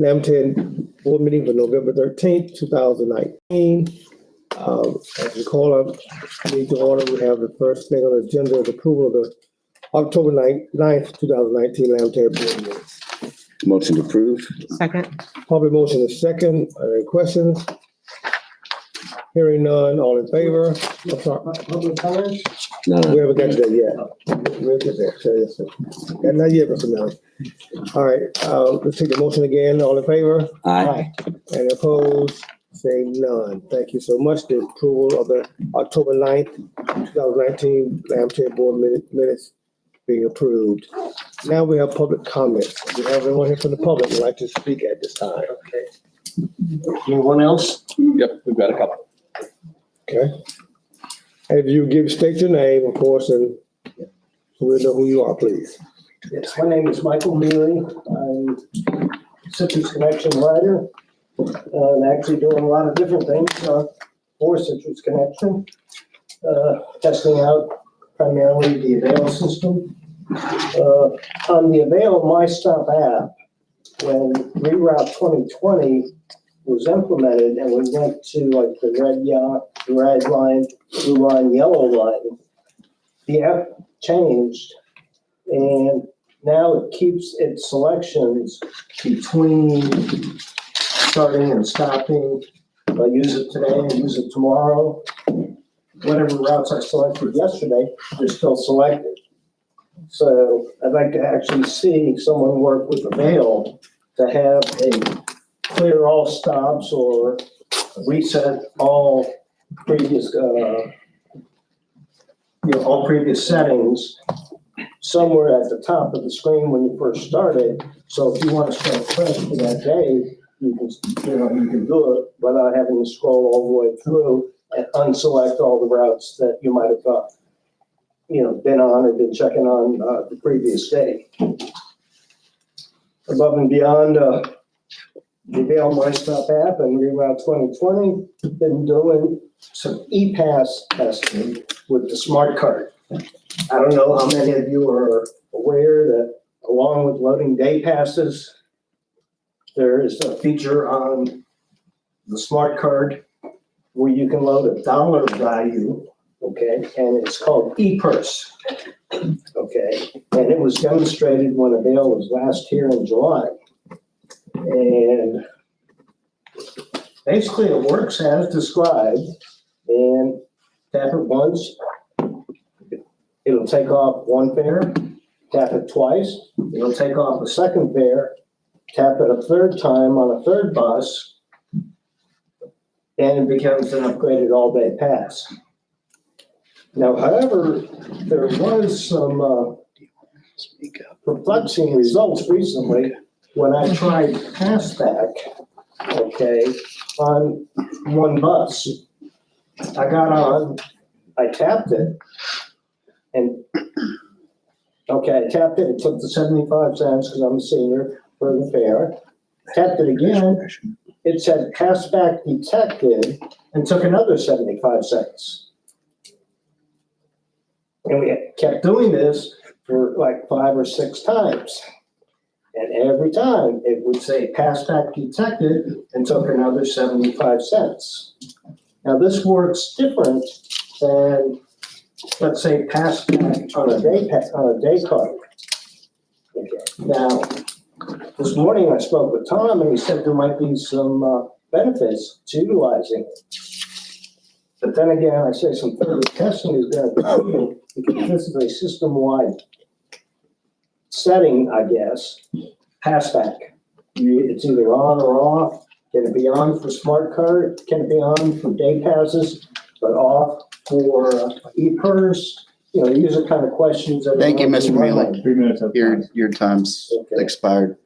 Lambton Board meeting for November 13th, 2019. As you call up, need to order, we have the first thing on the agenda is approval of the October 9th, 2019 Lambton Board minutes. Motion to approve. Second. Probably motion is second. Any questions? Hearing none, all in favor? I'm sorry. Public comments? We None. haven't got to that yet. We'll get there. So, yes, sir. Not yet, Mr. Miller. All right, let's take the motion again. All in favor? Aye. Any opposed? Say none. Thank you so much. The approval of the October 9th, 2019 Lambton Board minutes being approved. Now we have public comments. Do we have anyone here from the public who'd like to speak at this time? Okay. Anyone else? Yep, we've got a couple. Okay. And if you state your name, of course, and so we'll know who you are, please. Yes, my name is Michael Mealy. I'm Citrus Connection writer. I'm actually doing a lot of different things for Citrus Connection. Testing out primarily the Avail system. On the Avail My Stop app, when Reroute 2020 was implemented and we went to like the red line, blue line, yellow line, the app changed and now it keeps its selections between starting and stopping. I use it today and use it tomorrow. Whatever routes I selected yesterday, they're still selected. So I'd like to actually see someone work with Avail to have a clear all stops or reset all previous, all previous settings somewhere at the top of the screen when you first started. So if you want to start fresh for that day, you can do it without having to scroll all the way through and unselect all the routes that you might have been on or been checking on the previous day. Above and beyond the Avail My Stop app and Reroute 2020, been doing some e-pass testing with the smart card. I don't know how many of you are aware that along with loading day passes, there is a feature on the smart card where you can load a dollar value, okay, and it's called ePurse, okay, and it was demonstrated when Avail was last here in July. And basically it works as described, and tap it once, it'll take off one fare, tap it twice, it'll take off a second fare, tap it a third time on a third bus, and it becomes an upgraded all-day pass. Now, however, there was some perplexing results recently when I tried Passback, okay, on one bus. I got on, I tapped it, and okay, I tapped it, it took the 75 cents because I'm a senior for the fare. Tapped it again, it said Passback detected and took another 75 cents. And we kept doing this for like 5 or 6 times. And every time it would say Passback detected and took another 75 cents. Now this works different than, let's say, Passback on a day card. Okay. Now, this morning I spoke with Tom and he said there might be some benefits to utilizing it. But then again, I say some further testing is going to be needed because this is a system-wide setting, I guess. Passback. It's either on or off. Can it be on for smart card? Can it be on for day passes, but off for ePurse? These are kind of questions that. Thank you, Mr. Mealy. 3 minutes. Your time's Okay. expired.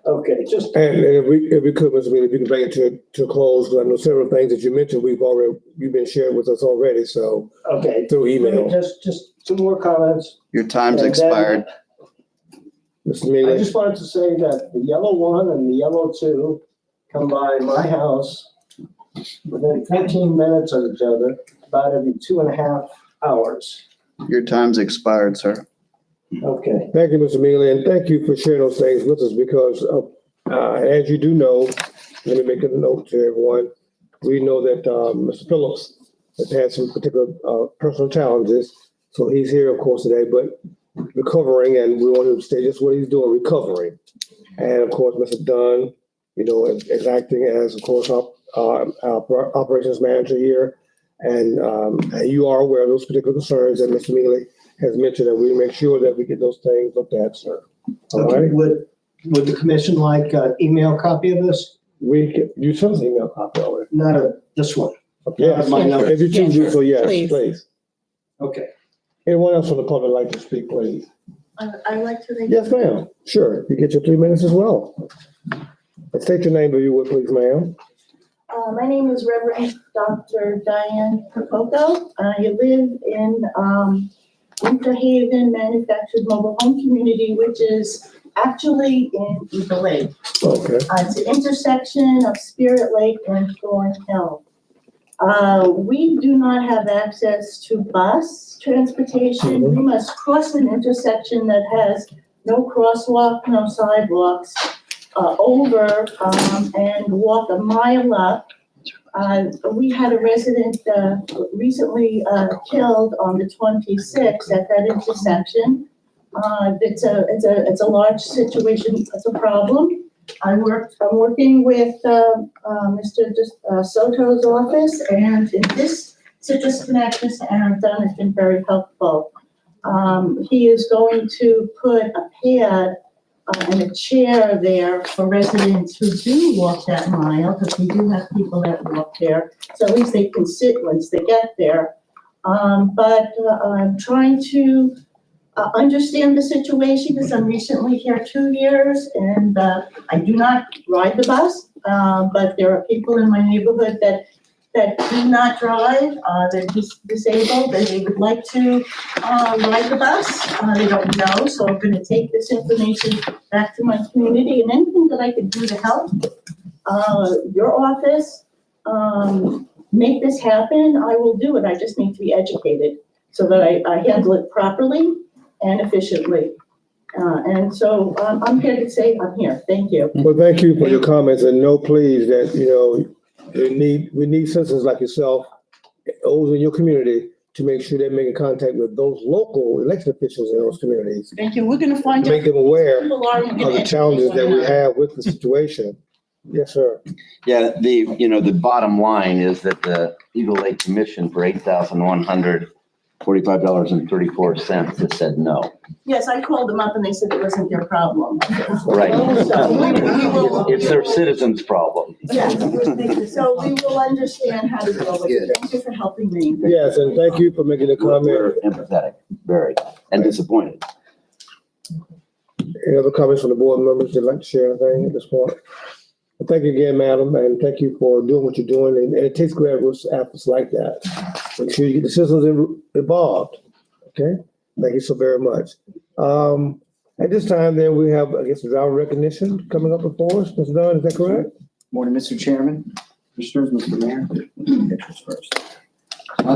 Okay, just. And if we could, Mr. Mealy, if you can bring it to a close, because I know several things that you mentioned, you've been sharing with us already, so Okay. through email. Just 2 more comments. Your time's And then- expired. Mr. I Mealy, just wanted to say that the yellow 1 and the yellow 2 come by my house within 15 minutes of each other, about every 2.5 hours. Your time's expired, sir. Okay. thank you, Mr. Mealy, and thank you for sharing those things with us because As you do know, let me make a note to everyone. We know that Mr. Phillips has had some particular personal challenges, so he's here, of course, today, but recovering, and we want him to stay just what he's doing, recovering. And of course, Mr. Dunn, is acting as, of course, our operations manager here. And you are aware of those particular concerns that Mr. Mealy has mentioned, and we make sure that we get those things looked at, sir. All Okay, right? would the commission like an email copy of this? You sent us an email copy already. Not this one. Yes, My notes. if you choose to, so yes, Please. please. Okay. Anyone else from the public like to speak, please? I'd like to make. Yes, ma'am. Sure. You get your 3 minutes as well. State your name, if you would, please, ma'am. My name is Reverend Dr. Diane Prococo. I live in Winter Haven Manufactured Mobile Home Community, which is actually in Eagle Lake. Okay. It's an intersection of Spirit Lake and Thornhill. We do not have access to bus transportation. We must cross an intersection that has no crosswalk, no sidewalks, over and walk a mile up. We had a resident recently killed on the 26th at that intersection. It's a large situation. It's a problem. I'm working with Mr. Soto's office, and in this Citrus Connect, Mr. Aaron Dunn has been very helpful. He is going to put a pad and a chair there for residents who do walk that mile, because we do have people that walk there, so at least they can sit once they get there. But I'm trying to understand the situation, because I'm recently here 2 years, and I do not ride the bus, but there are people in my neighborhood that do not drive, they're disabled, and they would like to ride the bus. They don't know, so I'm gonna take this information back to my community, and anything that I could do to help your office make this happen, I will do it. I just need to be educated so that I handle it properly and efficiently. And so I'm here to say I'm here. Thank you. Well, thank you for your comments, and know, please, that, we need citizens like yourself, those in your community, to make sure they're making contact with those local elected officials in those communities, Thank you. We're gonna find to out. make them aware People are of the challenges that we have with the situation. Yes, sir. Yeah, the bottom line is that the Eagle Lake Commission for $8,145.34 has said no. Yes, I called them up and they said it wasn't their problem. Right. So we will. It's their citizens' problem. Yes, so we will understand how to deal with it. Thank you for helping me. Yes, and thank you for making a We're comment. empathetic, very, and disappointed. Any other comments from the board members that'd like to share anything at this point? Well, thank you again, madam, and thank you for doing what you're doing, and it takes grassroots efforts like that. Make sure you get the citizens involved, okay? Thank you so very much. At this time, then, we have, I guess, driver recognition coming up before us. Mr. Dunn, is that correct? Morning, Mr. Chairman, Commissioners, Mr. Mayor. First.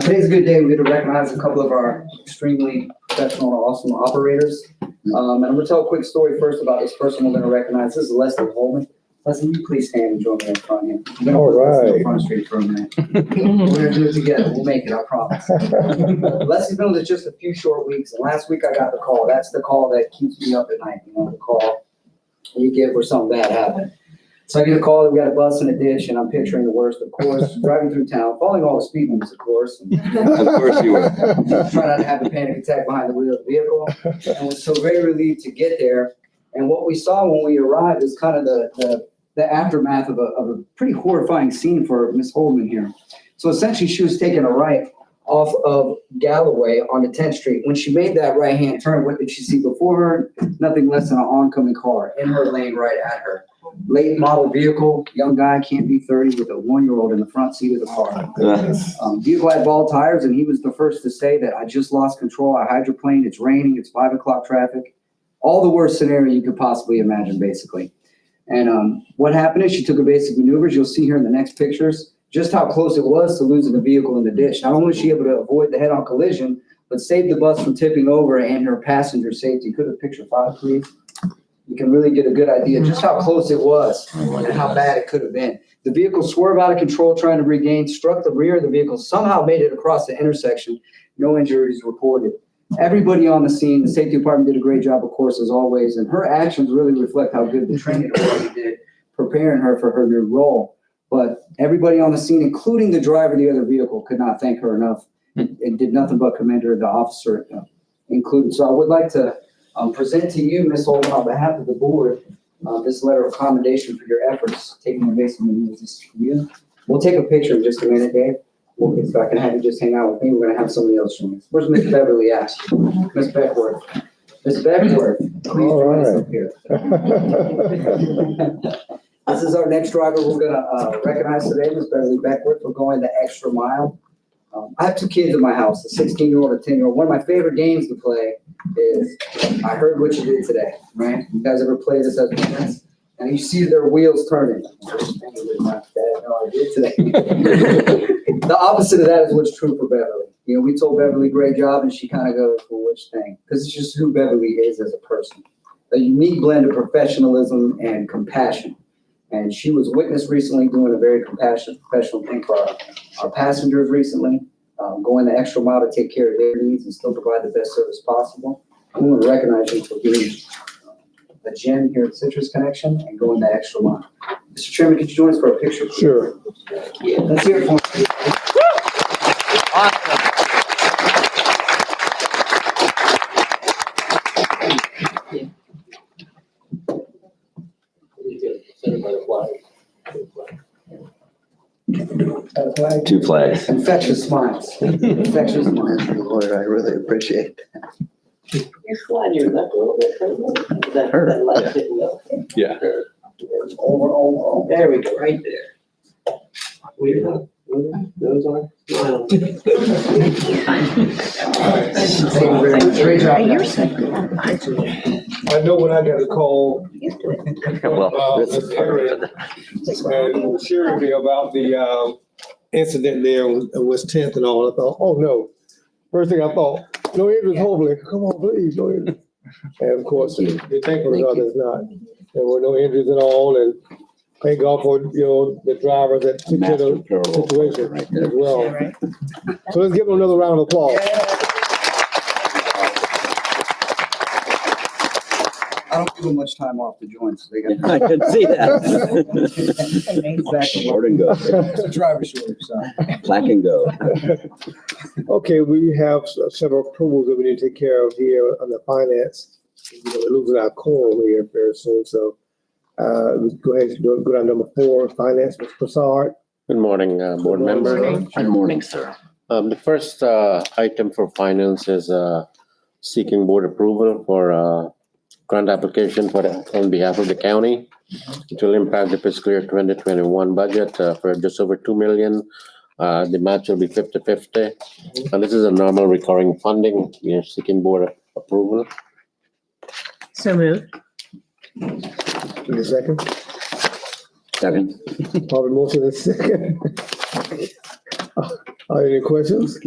Today's a good day. We get to recognize a couple of our extremely professional and awesome operators. And I'm going to tell a quick story first about this person we're going to recognize. This is Leslie Holman. Leslie, will you please stand and join me in front of you? All right. In front street for a minute. We're going to do it together. We'll make it, I promise. Leslie's been with us just a few short weeks, and last week I got the call. That's the call that keeps me up at night, the call you get where something bad happened. So I get a call that we got a bus in a ditch, and I'm picturing the worst, of course, driving through town, following all the speed limits, of course. And Of course you were. try not to have a panic attack behind the wheel of the vehicle, and was so very relieved to get there. And what we saw when we arrived is kind of the aftermath of a pretty horrifying scene for Miss Holman here. So essentially, she was taking a right off of Galloway onto 10th Street. When she made that right-hand turn, what did she see before her? Nothing less than an oncoming car in her lane right at her. Late model vehicle, young guy, can't be 30, with a 1-year-old in the front seat of the car. Vehicle had bald tires, and he was the first to say that I just lost control. I hydroplaned. It's raining. It's 5 o'clock traffic. All the worst scenario you could possibly imagine, basically. And what happened is she took a basic maneuvers. You'll see here in the next pictures just how close it was to losing the vehicle in the ditch. Not only was she able to avoid the head-on collision, but saved the bus from tipping over and her passenger safety. Could have picture 5, please. you can really get a good idea just how close it was and how bad it could have been. The vehicle swerved out of control trying to regain, struck the rear of the vehicle, somehow made it across the intersection. No injuries reported. Everybody on the scene, the safety department did a great job, of course, as always, and her actions really reflect how good the training department did, preparing her for her new role. But everybody on the scene, including the driver of the other vehicle, could not thank her enough and did nothing but commend her, the officer included. So I would like to present to you, Ms. Holden, on behalf of the board, this letter of commendation for your efforts taking the base of this for you. We'll take a picture in just a minute, Dave. If I can have you just hang out with me, we're gonna have somebody else join us. Where's Miss Beverly at? Miss Beckworth. Miss Beckworth, please join us up here. This is our next driver we're gonna recognize today, Miss Beverly Beckworth, for going the extra mile. I have two kids in my house, a 16-year-old and a 10-year-old. One of my favorite games to play is I Heard What You Did Today, right? You guys ever play this as parents? And you see their wheels turning. My dad had no idea today. The opposite of that is what's true for Beverly. You know, we told Beverly, great job, and she kind of goes, well, which thing? Because it's just who Beverly is as a person. A unique blend of professionalism and compassion. And she was witnessed recently doing a very compassionate, professional thing for our passengers recently, going the extra mile to take care of their needs and still provide the best service possible. I want to recognize you for being a gem here at Citrus Connection and going that extra mile. Mr. Chairman, could you join us for a picture? Please? Sure. Yeah, let's hear it for him. Two flags. Infectious smiles. Infectious smiles. Lord, I really appreciate You slide your left a little bit further. That left didn't go. Yeah. Over. There we go, right there. Weird, huh? Those are. Smile. Great job. I know when I got a call, Well, this is part of it. and sharing me about the incident there on West 10th and all, I thought, oh no. First thing I thought, no injuries, hopefully, come on, please, no injuries. And of course, the thankful God there's not. There were no injuries at all, and thank God for, the driver that took care of the situation right there. as well. So let's give them another round of applause. I don't give them much time off to join, so they got. I can see that. Exactly. Short and go, It's a driver shortage, so. black and go. Okay, we have several approvals that we need to take care of here on the finance. We're losing our quorum here very soon, so we go ahead and go down number 4, finance, Mr. Broussard. Good morning, board Good morning, members. Good morning, sir. The first item for finance is seeking board approval for grant application on behalf of the county. It will impact the fiscal year 2021 budget for just over 2 million. The match will be 50-50. And this is a normal recurring funding. We are seeking board approval. So moved. Give me a second. Second. Probably motion is second. Are there any questions?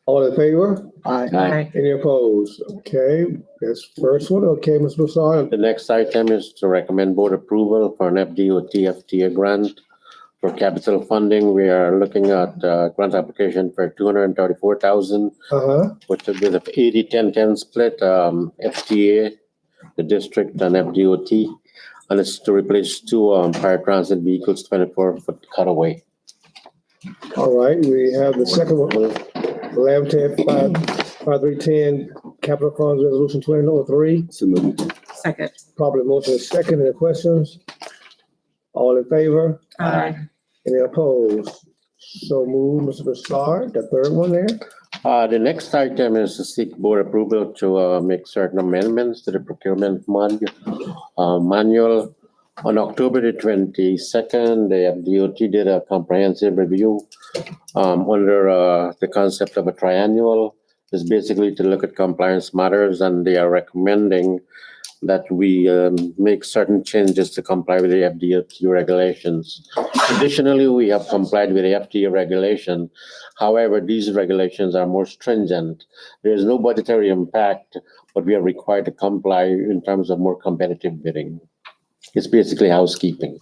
All in favor? Aye. Any opposed? Okay, that's first one. Okay, Mr. Broussard. The next item is to recommend board approval for an FDOT FTA grant for capital funding. We are looking at grant application for 234,000, which will be the 80-10-10 split, FTA, the district and FDOT. And it's to replace 2 paratransit vehicles, 24-foot cutaway. All right, we have the second one. Lamb-Ted 5310 Capital Funds Resolution 2003. So moved. Second. Probably motion is second. Any questions? All in favor? Aye. Any opposed? So move, Mr. Broussard, the third one there. The next item is to seek board approval to make certain amendments to the procurement manual. On October the 22nd, the FDOT did a comprehensive review under the concept of a triannual. It's basically to look at compliance matters, and they are recommending that we make certain changes to comply with the FDOT regulations. Additionally, we have complied with the FTA regulation. However, these regulations are more stringent. There is no budgetary impact, but we are required to comply in terms of more competitive bidding. It's basically housekeeping.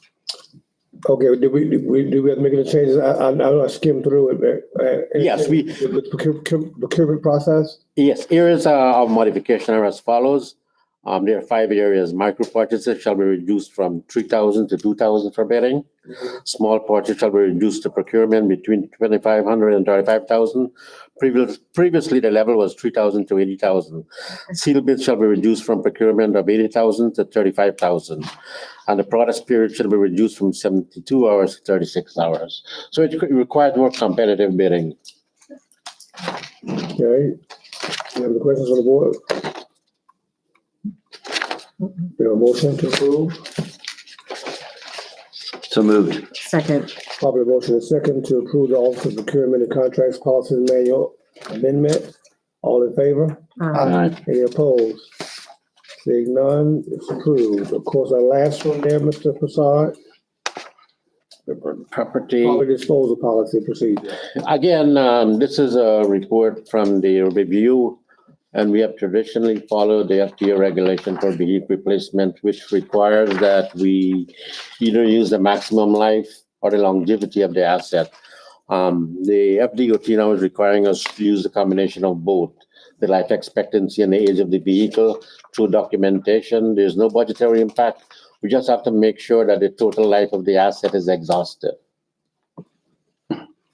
Okay, do we have to make any changes? I skimmed through it. Yes, The procurement process? Yes, areas of modification are as follows. There are 5 areas. Micro purchases shall be reduced from 3,000 to 2,000 for bidding. Small purchases shall be reduced to procurement between 2,500 and 35,000. Previously, the level was 3,000 to 80,000. Seal bids shall be reduced from procurement of 80,000 to 35,000. And the product period shall be reduced from 72 hours to 36 hours. So it requires more competitive bidding. Okay. You have any questions on the board? You have a motion to approve? So moved. Second. Probably motion and second to approve the Office of Procurement and Contracts Policy Manual Amendment. All in favor? Aye. Any opposed? Seeing none, it's approved. Of course, our last one there, Mr. Prasad, Property. public disposal policy procedure. Again, this is a report from the review, and we have traditionally followed the FDA regulation for vehicle replacement, which requires that we either use the maximum life or the longevity of the asset. The FDOT now is requiring us to use the combination of both, the life expectancy and the age of the vehicle through documentation. There's no budgetary impact. We just have to make sure that the total life of the asset is exhausted.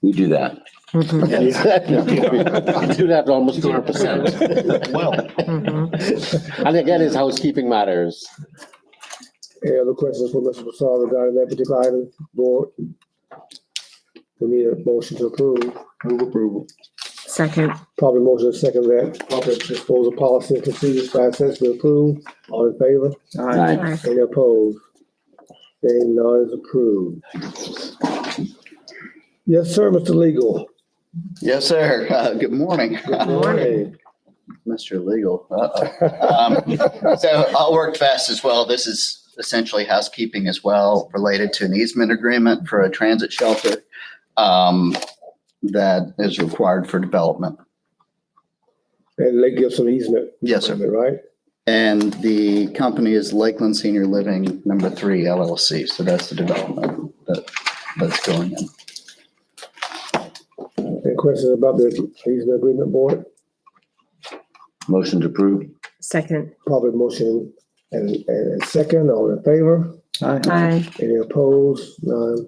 We do that. Mhm. We do that almost 200%. Well. Mhm. And again, it's housekeeping matters. Any other questions for Mr. Prasad regarding that particular item, board? We need a motion to approve. Move approval. Second. Probably motion and second that public disposal policy and procedures process be approved. All in favor? Aye. Aye. Any opposed? Seeing none is approved. Yes, sir, Mr. Legal. Yes, sir. Good morning, Good morning. Mr. Legal. So I'll work fast as well. This is essentially housekeeping as well, related to an easement agreement for a transit shelter that is required for development. And Lake Gibson easement. Yes, sir. Right? And the company is Lakeland Senior Living No. 3 LLC. So that's the development that's going in. Any questions about the easement agreement, board? Motion to approve. Second. Probably motion and second, all in favor? Aye. Any opposed? None.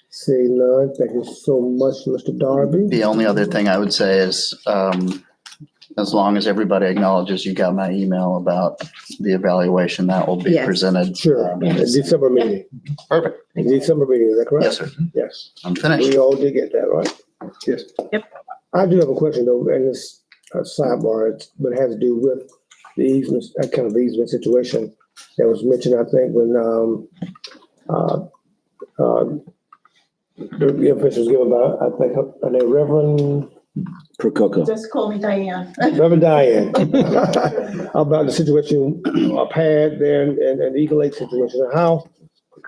Seeing none, thank you so much, Mr. Darby. The only other thing I would say is, as long as everybody acknowledges you got my email about the evaluation, that will be Yes. presented. Sure, in December meeting. Perfect. In December meeting, is that correct? Yes, sir. Yes. I'm finished. We all did get that, right? Yes. Yep. I do have a question though, and it's a sidebar, but it has to do with the easement, that kind of easement situation that was mentioned, I think, when, the information was given by, I think, her name Reverend Just call me Diane. Diane. About the situation, a pad there and the Eagle Lake situation, how,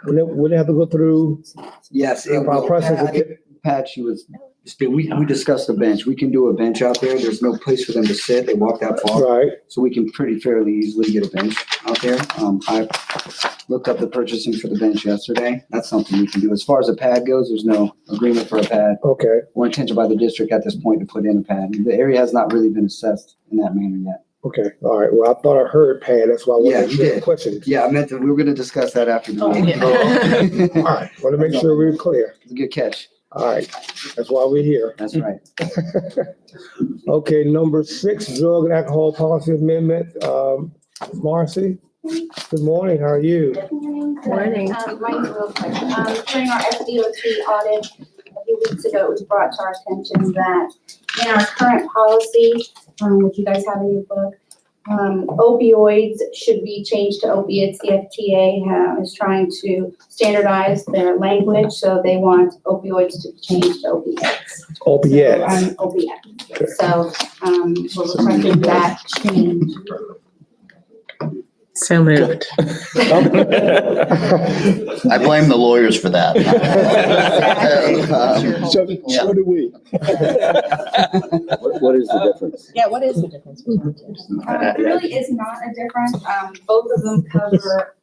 would they have to go through Yes, it our will. process? I think Pat, we discussed the bench. We can do a bench out there. There's no place for them to sit. They walk that far. Right, So we can pretty fairly easily get a bench out there. I looked up the purchasing for the bench yesterday. That's something we can do. As far as a pad goes, there's no agreement for a pad okay, or intention by the district at this point to put in a pad. The area has not really been assessed in that manner yet. okay, all right, well, I thought I heard pad, that's why I Yeah, wanted you to did. question. Yeah, I meant that we were gonna discuss that after the Oh, meeting. All right, want to make sure we're clear. It's a good catch. All right, that's why we're here. That's right. Okay, number 6, drug and alcohol policy amendment. Marcy, good morning, how are you? Good morning. Morning. Mine's real quick. During our FDOT audit a few weeks ago, it was brought to our attention that in our current policy, which you guys have in your book, opioids should be changed to opiates. The FDA is trying to standardize their language, so they want opioids to be changed to opiates. Opiates. Opiates. So, we're requesting that change. So moved. I blame the lawyers for that. So do we. What is the difference? Yeah, what is the difference between the two? There really is not a difference. Both of them cover,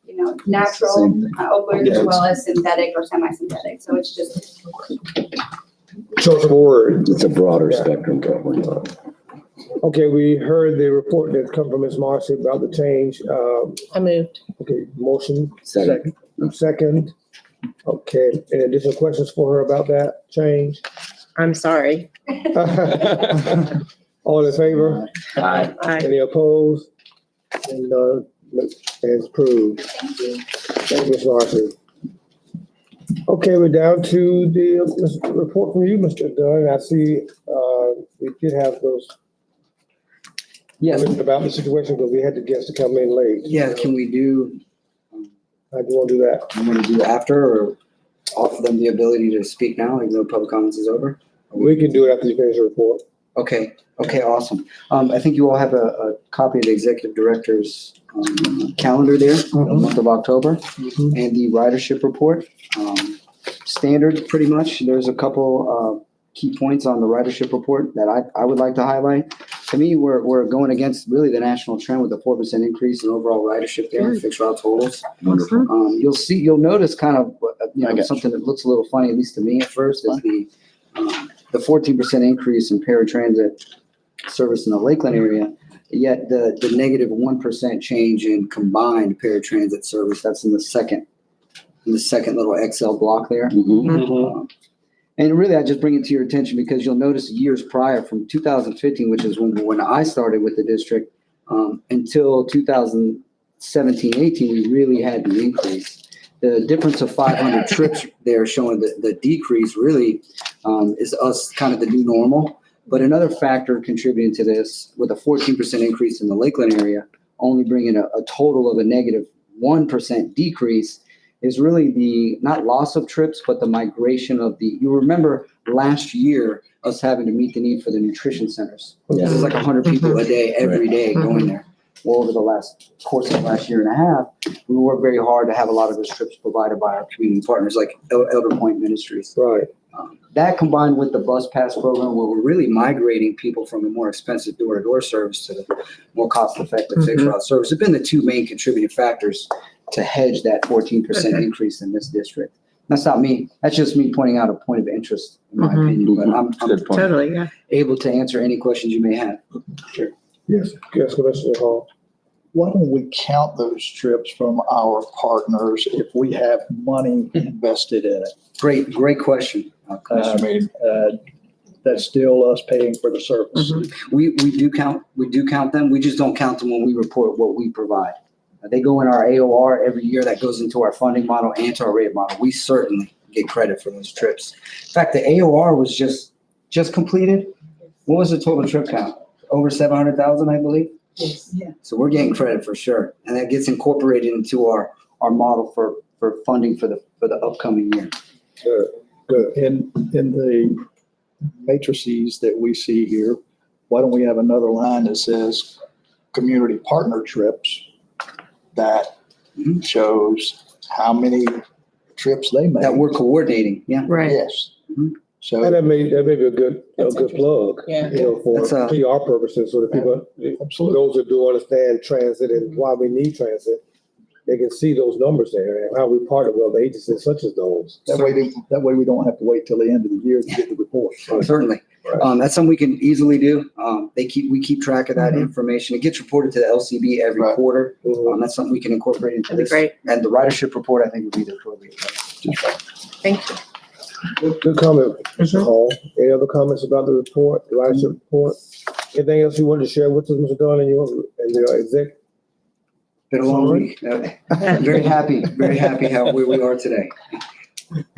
natural opioids as well as synthetic or semi-synthetic. So it's just, Choice of word. It's a broader spectrum covering. Okay, we heard the report that's come from Ms. Marcy about the change. I moved. Okay, motion. Second. Second. Okay, any additional questions for her about that change? I'm sorry. All in favor? Aye. Aye. Any opposed? And as approved. Thank you, Ms. Marcy. Okay, we're down to the report from you, Mr. Dunn. I see we did have those Yes, about the situation, but we had the guests to come in late. yeah, can we do, How do you want to do that? I'm gonna do after or offer them the ability to speak now, even though public comments is over? We can do it after you finish the report. Okay, awesome. I think you all have a copy of the executive director's calendar there, the month of October, and the ridership report. Standard, pretty much. There's a couple key points on the ridership report that I would like to highlight. To me, we're going against really the national trend with a 4% increase in overall ridership there in fixed route totals. Wonderful. You'll notice kind of, I got you. something that looks a little funny, at least to me at first, is the 14% increase in paratransit service in the Lakeland area, yet the negative 1% change in combined paratransit service, that's in the second little Excel block there. And really, I just bring it to your attention because you'll notice years prior, from 2015, which is when I started with the district, until 2017, 18, we really had the increase. The difference of 500 trips there showing the decrease really is us kind of the new normal. But another factor contributing to this, with a 14% increase in the Lakeland area, only bringing a total of a negative 1% decrease, is really the not loss of trips, but the migration of you remember last year us having to meet the need for the nutrition centers. This is like 100 people a day, every day going there. Well, over the course of the last year and a half, we worked very hard to have a lot of those trips provided by our community partners like Elder Point Ministries. Right. That combined with the bus pass program, where we're really migrating people from a more expensive door-to-door service to the more cost-effective fixed route service, have been the two main contributing factors to hedge that 14% increase in this district. That's not me. That's just me pointing out a point of interest, in my opinion. But I'm Good point. Totally, yeah. able to answer any questions you may have. Yes, Commissioner Hall. Why don't we count those trips from our partners if we have money invested in it? Great question, I Commissioner. mean, that's still us paying for the service. We do count them. We just don't count them when we report what we provide. They go in our AOR every year. That goes into our funding model and to our rate model. We certainly get credit for those trips. In fact, the AOR was just completed. What was the total trip count? Over 700,000, I believe. Yeah. So we're getting credit for sure, and that gets incorporated into our model for funding for the upcoming year. Good. In the matrices that we see here, why don't we have another line that says community partner trips that shows how many trips they make? That we're coordinating. Yeah. Right. Yes. So And that may be a good plug, Yeah. for That's a- PR purposes, so that people, for those that do understand transit and why we need transit, they can see those numbers there and how we partner with agencies such as those. that way we don't have to wait till the end of the year to get the report. Certainly. Right. That's something we can easily do. We keep track of that information. It gets reported to the LCB every Right. quarter. Mhm. That's something we can incorporate into That'd be this. great. And the ridership report, I think, would be the appropriate place. Thank you. Good comment, Mr. Hall. Any other comments about the report, the ridership report? Anything else you wanted to share with us, Mr. Dunn, and your exec? Been a long week. Very happy where we are today.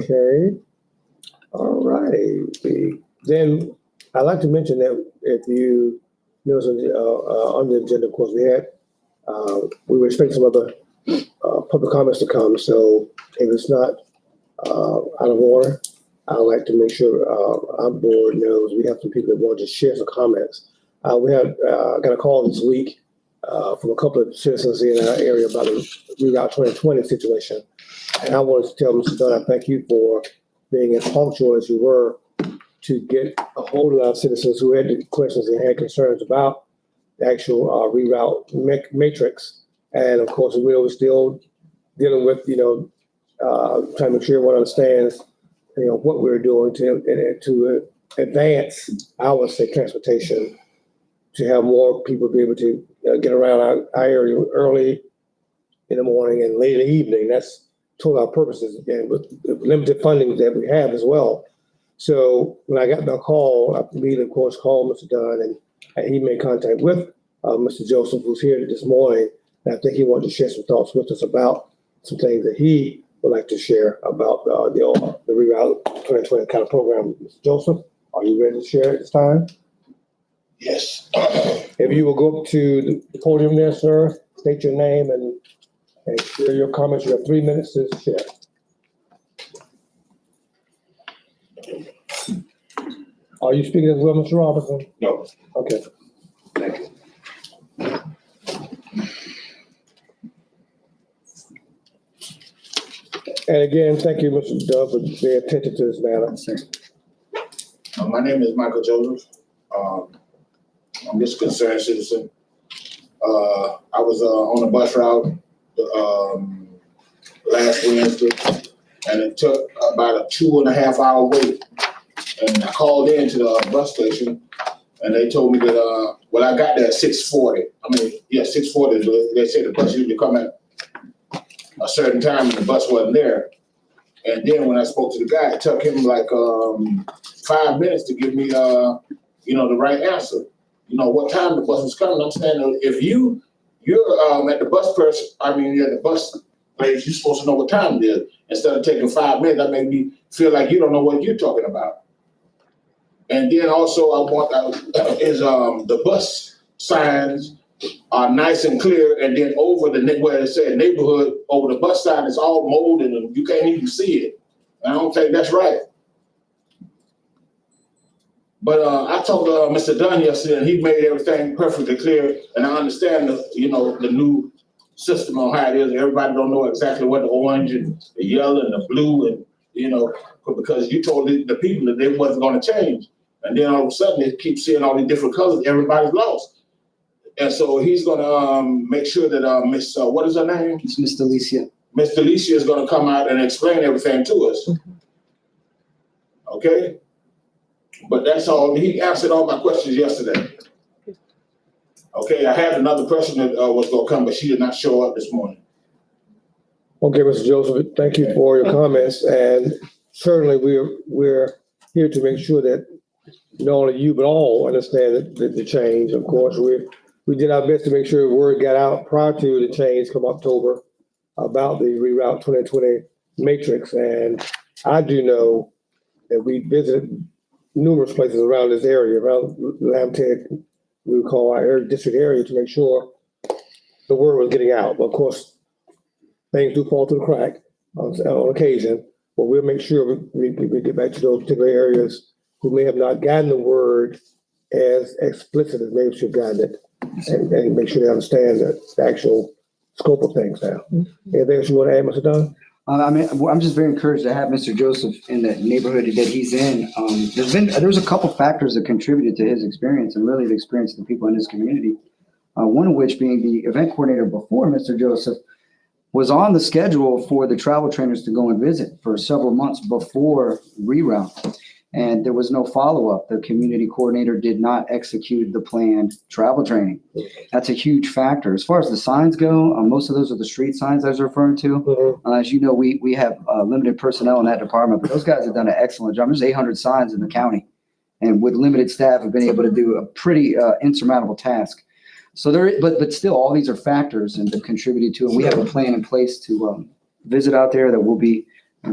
Okay. All right. Then I'd like to mention that if you notice on the agenda, of course, we were expecting some other public comments to come. So if it's not out of order, I'd like to make sure our board knows we have some people that want to share some comments. We have got a call this week from a couple of citizens in our area about the Reroute 2020 situation. And I wanted to tell Mr. Dunn, I thank you for being as punctual as you were to get a hold of our citizens who had questions and had concerns about the actual reroute matrix. And of course, we're still dealing with, trying to make sure everyone understands, what we're doing to advance our transportation, to have more people be able to get around our area early in the morning and late in the evening. That's toward our purposes, and with the limited funding that we have as well. So when I got the call, I immediately, of course, called Mr. Dunn, and he made contact with Mr. Joseph, who's here this morning. And I think he wanted to share some thoughts with us about some things that he would like to share about the Reroute 2020 kind of program. Mr. Joseph, are you ready to share at this time? Yes. If you will go up to the podium there, sir, state your name and share your comments. You have 3 minutes to share. Are you speaking as well, Mr. Robinson? No. Okay. Thank you. And again, thank you, Mr. Dove, for being attentive to this matter. My name is Michael Joseph. I'm just a concerned citizen. I was on a bus route last Wednesday, and it took about a 2.5 hour wait. And I called into the bus station, and they told me that, I got there at 6:40. 6:40. They said the bus usually come at a certain time, and the bus wasn't there. And then when I spoke to the guy, it took him like 5 minutes to give me, the right answer. What time the bus was coming. I'm saying, if you're at the bus person, you're at the bus place, you're supposed to know what time it is. Instead of taking 5 minutes, that made me feel like you don't know what you're talking about. And then also I want the bus signs are nice and clear, and then over where it said neighborhood, over the bus sign, it's all molded and you can't even see it. And I don't think that's right. But I talked to Mr. Dunn yesterday, and he made everything perfectly clear. And I understand the new system on how it is. Everybody don't know exactly what the orange and the yellow and the blue and because you told the people that they wasn't going to change. And then all of a sudden they keep seeing all these different colors. Everybody's lost. And so he's going to make sure that Miss, what is her name? It's Miss Delicia. Miss Delicia is going to come out and explain everything to us. Okay? But that's all. He answered all my questions yesterday. Okay, I had another person that was going to come, but she did not show up this morning. Okay, Mr. Joseph, thank you for your comments. And certainly we're here to make sure that not only you, but all understand the change. Of course, we did our best to make sure word got out prior to the change come October about the Reroute 2020 matrix. And I do know that we visited numerous places around this area, around Lambton, we would call our district area, to make sure the word was getting out. But of course, things do fall through the crack on occasion, but we'll make sure we get back to those particular areas who may have not gotten the word as explicit as maybe should have gotten it, and make sure they understand the actual scope of things now. Anything else you want to add, Mr. Dunn? I'm just very encouraged to have Mr. Joseph in the neighborhood that he's in. There's a couple factors that contributed to his experience and really the experience of the people in his community. One of which being the event coordinator before Mr. Joseph was on the schedule for the travel trainers to go and visit for several months before Reroute. And there was no follow-up. The community coordinator did not execute the planned travel training. That's a huge factor. As far as the signs go, most of those are the street signs I was referring to. As you know, we have limited personnel in that department, but those guys have done an excellent job. There's 800 signs in the county, and with limited staff have been able to do a pretty insurmountable task. So but still, all these are factors and that contributed to it. We have a plan in place to visit out there that we'll be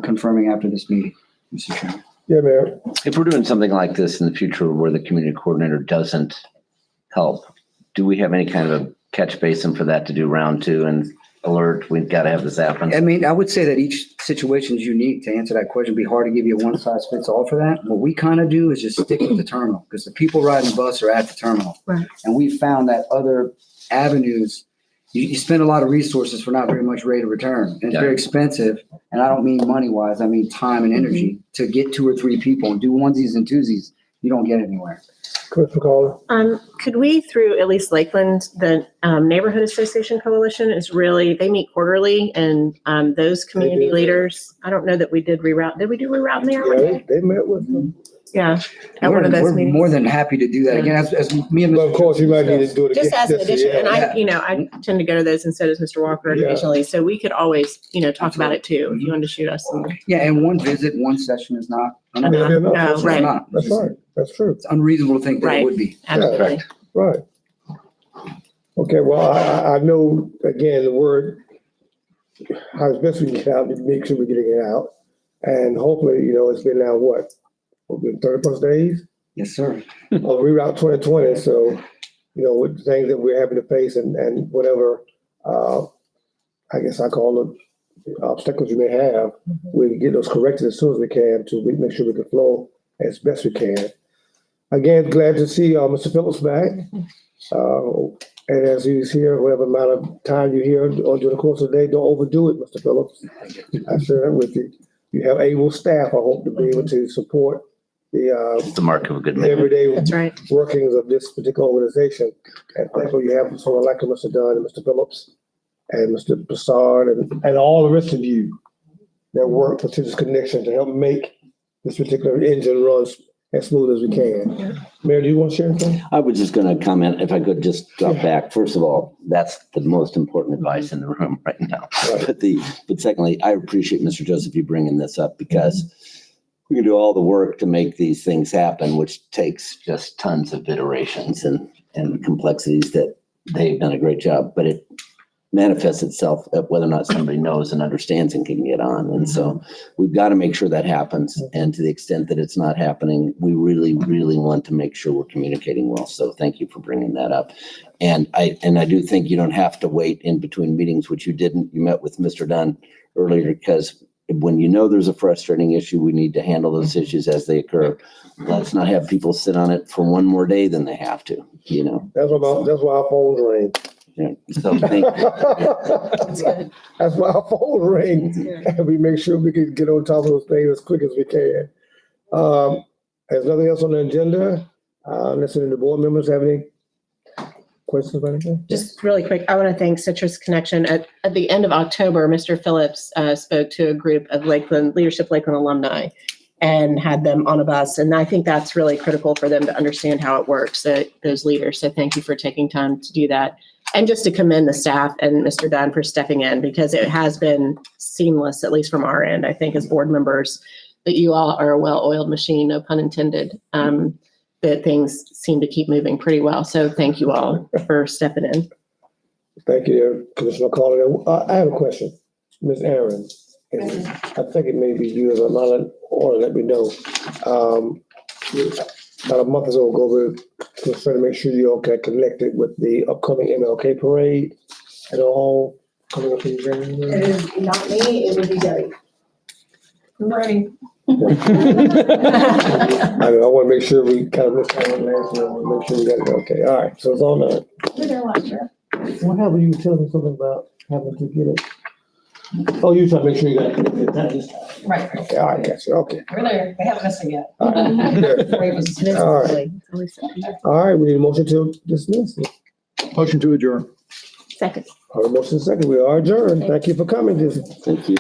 confirming after this meeting, Mr. Chairman. Yeah, Mayor. If we're doing something like this in the future where the community coordinator doesn't help, do we have any kind of a catch basin for that to do round two and alert, we've got to have this happen? I would say that each situation is unique. To answer that question, it'd be hard to give you a one size fits all for that. What we kind of do is just stick with the terminal because the people riding the bus are at the terminal. Right. And we found that other avenues, you spend a lot of resources for not very much rate of return. And it's Yeah. very expensive. And I don't mean money wise, I mean time and energy to get 2 or 3 people and do onesies and twosies. You don't get anywhere. Commissioner Carter? Could we, through at least Lakeland, the Neighborhood Association Coalition is really, they meet quarterly, and those community do. leaders, I don't know that we did reroute. Did we do reroute in there? Yeah, they met with them. Yeah, at one of those We're meetings. more than happy to do that again, as me and But of Mr. course, you might need to do it again. Just as an this addition, year. and Yeah. I tend to go to those, and so does Mr. Walker Yeah. occasionally, so we could always, talk about it too, if you wanted to shoot us some. Yeah, and one visit, one session is not, Yeah, they're not. No, it's right, not. That's right, that's true, It's unreasonable to think that it Right. would be. absolutely. right. Okay, well, I know, again, the word, how best we get out, make sure we're getting it out. And hopefully, it's been now what, been 30+ days? Yes, sir. of Reroute 2020, so, with things that we're having to face and whatever, I guess I call them obstacles you may have, we can get those corrected as soon as we can to make sure we can flow as best we can. Again, glad to see Mr. Phillips back. And as he's here, whatever amount of time you're here or during the course of the day, don't overdo it, Mr. Phillips. I share that with you. You have able staff, I hope, to be able to support the It's the mark of a good neighbor. everyday That's right. workings of this particular organization. And thankfully you have someone like Mr. Dunn and Mr. Phillips and Mr. Broussard and all the rest of you that work for Citizens Connection to help make this particular engine run as smooth as we can. Mayor, do you want to share anything? I was just gonna comment, if I could just drop back. First of all, that's the most important advice in the room right now. Right. But secondly, I appreciate Mr. Joseph, you bringing this up because we can do all the work to make these things happen, which takes just tons of iterations and complexities that they've done a great job, but it manifests itself at whether or not somebody knows and understands and can get on. And so we've got to make sure that happens. And to the extent that it's not happening, we really, really want to make sure we're communicating well. So thank you for bringing that up. And I do think you don't have to wait in between meetings, which you didn't. You met with Mr. Dunn earlier because when there's a frustrating issue, we need to handle those issues as they occur. Let's not have people sit on it for one more day than they have to, That's why our phones ring. Yeah, so thank you. That's why our phone rings, and we make sure we can get on top of those things as quick as we can. There's nothing else on the agenda. Listening to board members have any questions about anything? Just really quick, I want to thank Citrus Connection. At the end of October, Mr. Phillips spoke to a group of Leadership Lakeland alumni and had them on a bus. And I think that's really critical for them to understand how it works, those leaders. So thank you for taking time to do that. And just to commend the staff and Mr. Dunn for stepping in because it has been seamless, at least from our end, I think as board members, that you all are a well-oiled machine, no pun intended, that things seem to keep moving pretty well. So thank you all for stepping in. Thank you, Commissioner Carter. I have a question. Ms. Aaron, and I think it may be you as I'm not in order, let me know. About a month or so ago, we were trying to make sure you all got connected with the upcoming MLK parade at all coming up in January. It is not me, it would be Debbie. Ready. I want to make sure we kind of missed out on last year. I want to make sure we got it okay. All right, so it's all done. We were there last year. What happened? You were telling me something about having to get it. Oh, you trying to make sure you got it. Right. Okay, all right, gotcha. Okay. We're there. They haven't missed it yet. All right, good. All right. All right, we need a motion to dismiss. Motion to adjourn. Second. All right, motion second. We are adjourned. Thank you for coming, Disney. Thank you.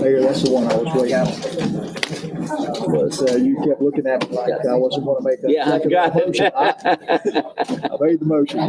Mayor, that's the one I was waiting on. So you kept looking at me like I wasn't gonna make that. Yeah, I second got motion. it. I made the motion.